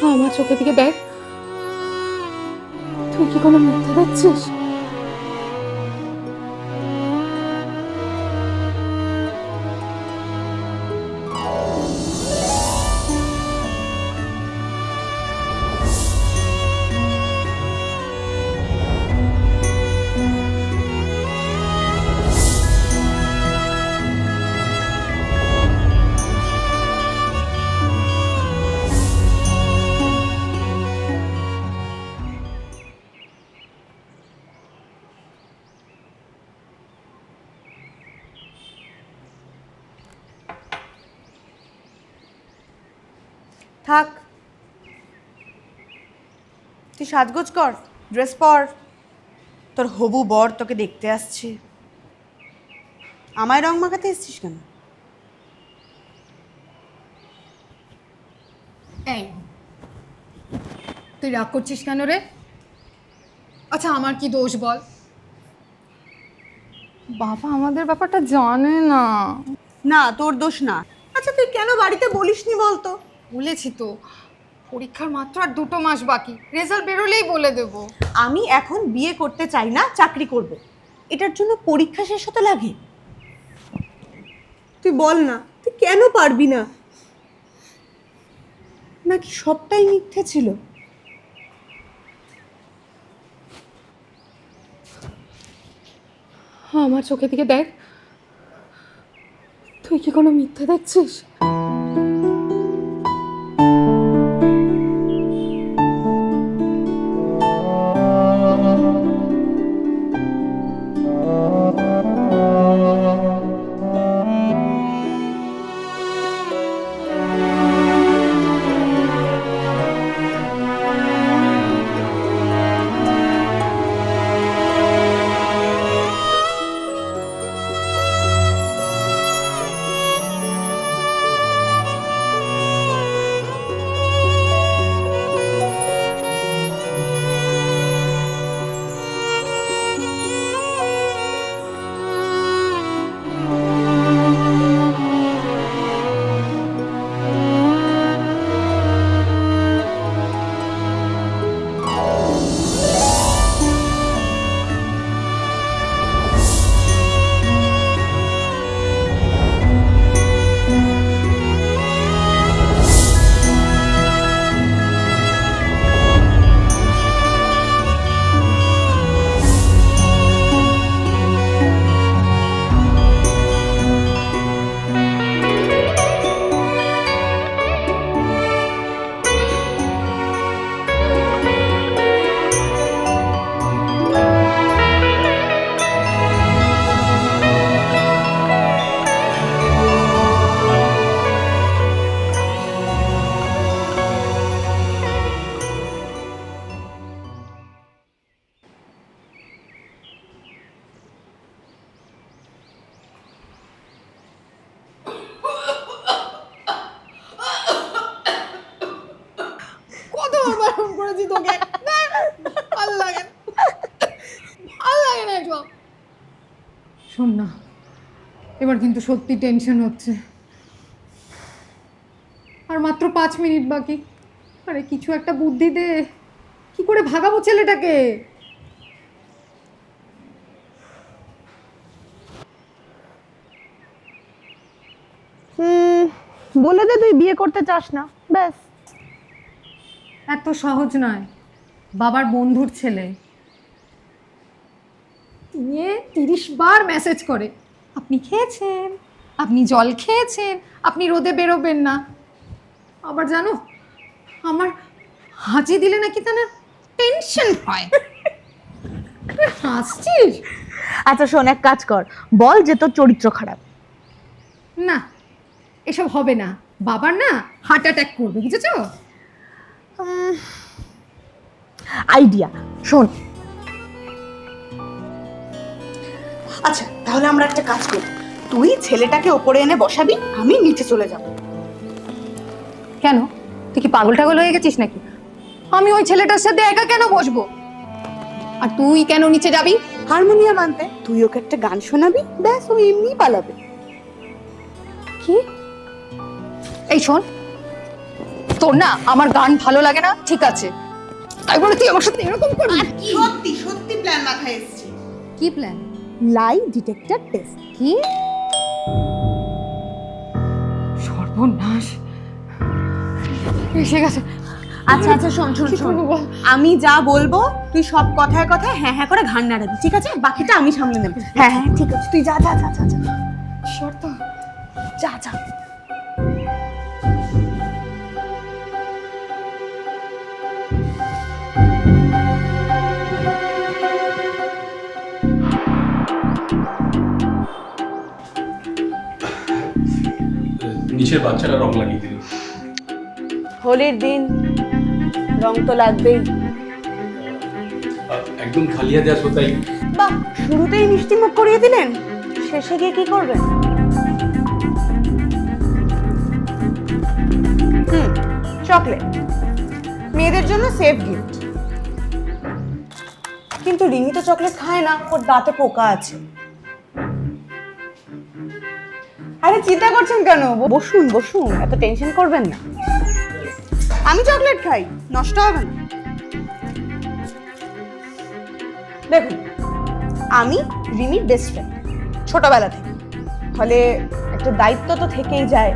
আমার চোখের দিকে দেখ, তুই কি কোনো মিথ্যে দেখছিস? থাক, তুই সাজগোজ কর, ড্রেস পর, তোর হবু বর তোকে দেখতে আসছে। আমায় রং মাখাতে এসছিস কেন? এই, তুই রাগ করছিস কেন রে? আচ্ছা, আমার কি দোষ বল? বাবা আমাদের ব্যাপারটা জানে না। না, তোর দোষ না। আচ্ছা, তুই কেন বাড়িতে বলিসনি বলতো? বলেছি তো, পরীক্ষার মাত্র আর 2 মাস বাকি, রেজাল্ট বেরোলেই বলে দেব। আমি এখন বিয়ে করতে চাই না, চাকরি করব। এটার জন্য পরীক্ষা শেষ হতে লাগে? তুই বল না, তুই কেন পারবি না? নাকি সবটাই মিথ্যে ছিল? আমার চোখের দিকে দেখ, তুই কি কোনো মিথ্যে দেখছিস? কতবার বারণ করেছি তোকে, ভাল লাগে না, ভাল লাগে না একদম। শোন না, এবার কিন্তু সত্যি টেনশন হচ্ছে। আর মাত্র 5 মিনিট বাকি। আরে কিছু একটা বুদ্ধি দে, কি করে ভাগাবো ছেলেটাকে? বলে দে তুই বিয়ে করতে চাস না, ব্যাস। এত সহজ নয়, বাবার বন্ধুর ছেলে। নিয়ে 30 বার মেসেজ করে, আপনি খেয়েছেন, আপনি জল খেয়েছেন, আপনি রোদে বেরোবেন না। আবার জানো, আমার হাঁচি দিলে নাকি তার টেনশন হয়। তুই হাসছিস? আচ্ছা শোন, এক কাজ কর, বল যে তোর চরিত্র খারাপ। না, এসব হবে না। বাবার না হার্ট অ্যাটাক করবে, বুঝেছো? আইডিয়া, শোন। আচ্ছা তাহলে আমরা একটা কাজ করি, তুই ছেলেটাকে ওপরে এনে বসাবি, আমি নিচে চলে যাব। কেন, তুই কি পাগল টাগল হয়ে গেছিস নাকি? আমি ওই ছেলেটার সাথে একা কেন বসবো? আর তুই কেন নিচে যাবি? হারমোনিয়াম আনতে, তুই ওকে একটা গান শোনাবি, ব্যাস ও এমনিই পালাবে। কি? এই শোন, তোর না আমার গান ভালো লাগে না, ঠিক আছে, তাই বলে তুই আমার সাথে এরকম করবি? সত্যি সত্যি প্ল্যান মাথায় এসেছে। কি প্ল্যান? Lie detector test. কি? সর্বনাশ, এসে গেছে। আচ্ছা আচ্ছা, শোন শোন কি শোন, করবো বল? আমি যা বলবো তুই সব কথায় কথায় হ্যাঁ হ্যাঁ করে ঘাড় নাড়াবি, ঠিক আছে? বাকিটা আমি সামলে নেব। হ্যাঁ হ্যাঁ ঠিক আছে, তুই যা যা যা যা যা শর্ত যা যা। নিচের বাচ্চারা রং লাগিয়ে দিল। হোলির দিন রং তো লাগবেই। একদম খালি হাতে আসবো তাই। বাহ, শুরুতেই মিষ্টি মুখ করিয়ে দিলেন, শেষে গিয়ে কি করবেন? চকলেট, মেয়েদের জন্য সেফ গিফট। কিন্তু রিমি তো চকলেট খায় না, ওর দাঁতে পোকা আছে। আরে চিন্তা করছেন কেন? বসুন বসুন, এত টেনশন করবেন না। আমি চকলেট খাই, নষ্ট হবে না। দেখুন, আমি রিমির বেস্ট ফ্রেন্ড ছোটবেলা থেকে, ফলে একটা দায়িত্ব তো থেকেই যায়।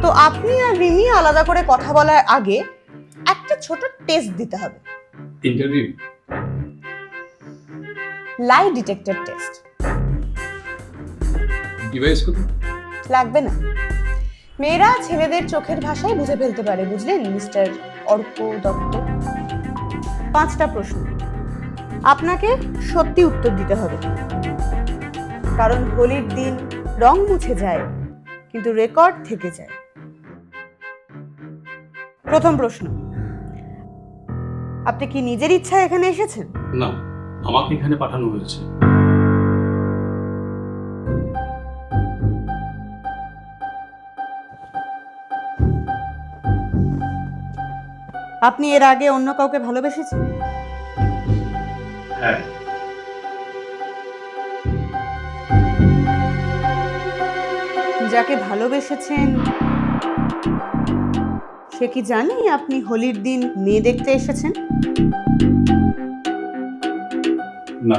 তো আপনি আর রিমি আলাদা করে কথা বলার আগে একটা ছোট টেস্ট দিতে হবে। Interview? Lie detector test. Device কত? লাগবে না, মেয়েরা ছেলেদের চোখের ভাষায় বুঝে ফেলতে পারে, বুঝলেন মিস্টার অর্ক দত্ত। 5টা প্রশ্ন, আপনাকে সত্যি উত্তর দিতে হবে, কারণ হোলির দিন রং মুছে যায় কিন্তু রেকর্ড থেকে যায়। প্রথম প্রশ্ন, আপনি কি নিজের ইচ্ছায় এখানে এসেছেন? না, আমাকে এখানে পাঠানো হয়েছে। আপনি এর আগে অন্য কাউকে ভালোবেসেছেন? হ্যাঁ। যাকে ভালোবেসেছেন সে কি জানে আপনি হোলির দিন মেয়ে দেখতে এসেছেন? না।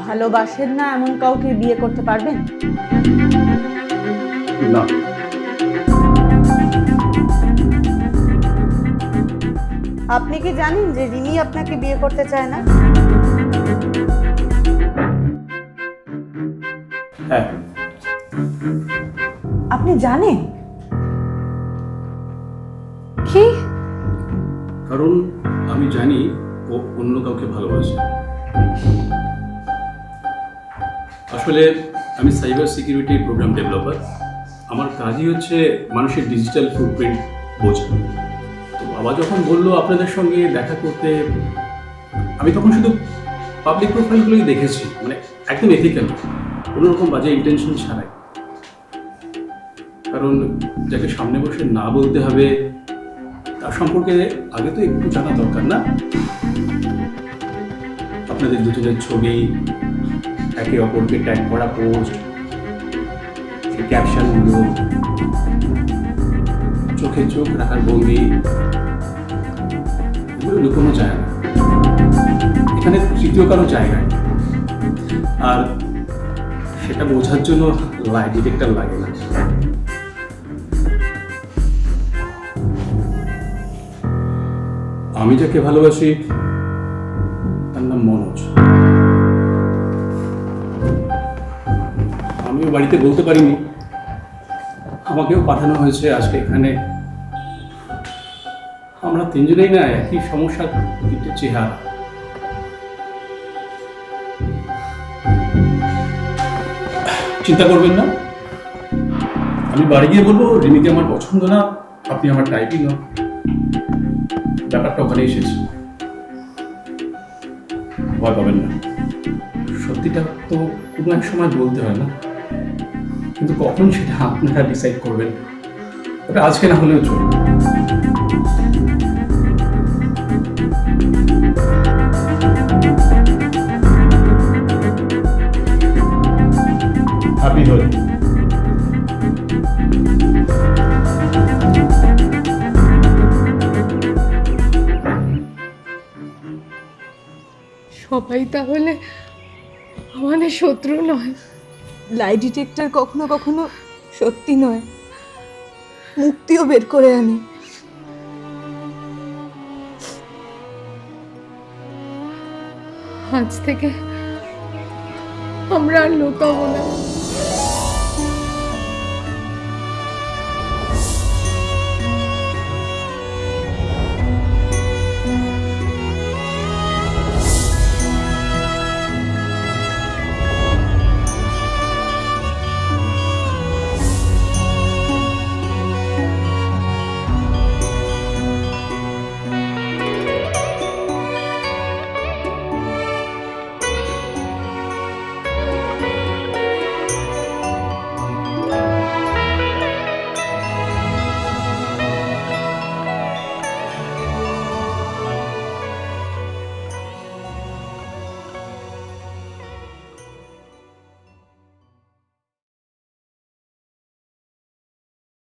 ভালোবাসেন না এমন কাউকে বিয়ে করতে পারবেন? না। আপনি কি জানেন যে রিমি আপনাকে বিয়ে করতে চায় না? হ্যাঁ। আপনি জানেন? কি? কারণ আমি জানি ও অন্য কাউকে ভালোবাসে। আসলে আমি সাইবার সিকিউরিটি প্রোগ্রাম ডেভেলপার। আমার কাজই হচ্ছে মানুষের ডিজিটাল ফুটপ্রিন্ট বোঝা। তো বাবা যখন বললো আপনাদের সঙ্গে দেখা করতে, আমি তখন শুধু পাবলিক প্রোফাইলগুলোই দেখেছি, মানে একদম এথিক্যাল, কোনো রকম বাজে ইন্টেনশন ছাড়াই। কারণ যাকে সামনে বসে না বলতে হবে তার সম্পর্কে আগে তো একটু জানা দরকার না? আপনাদের দুজনের ছবি, একে অপরকে ট্যাগ করা পোস্ট, ক্যাপশনগুলো, চোখে চোখ রাখার ভঙ্গি, এগুলো লুকোনো যায় না। এখানে তৃতীয় কারো জায়গা নেই। আর সেটা বোঝার জন্য লাই ডিটেক্টর লাগে না। আমি যাকে ভালোবাসি তার নাম মনোজ। আমিও বাড়িতে বলতে পারিনি, আমাকেও পাঠানো হয়েছে আজকে এখানে। আমরা তিনজনেই না একই সমস্যার তিনটে চেহারা। চিন্তা করবেন না, আমি বাড়ি গিয়ে বলবো রিমিকে আমার পছন্দ না, আপনি আমার টাইপই না। ব্যাপারটা ওখানেই শেষ। ভয় পাবেন না, সত্যিটা তো কোনো এক সময় বলতে হয় না, কিন্তু কখন সেটা আপনারা ডিসাইড করবেন। তবে আজকে না হলেও চলবে। হ্যাপি হোলি। সবাই তাহলে আমাদের শত্রু নয়? লাই ডিটেক্টর কখনো কখনো সত্যি নয়, মুক্তিও বের করে আনে। আজ থেকে আমরা আর লুকাবো না।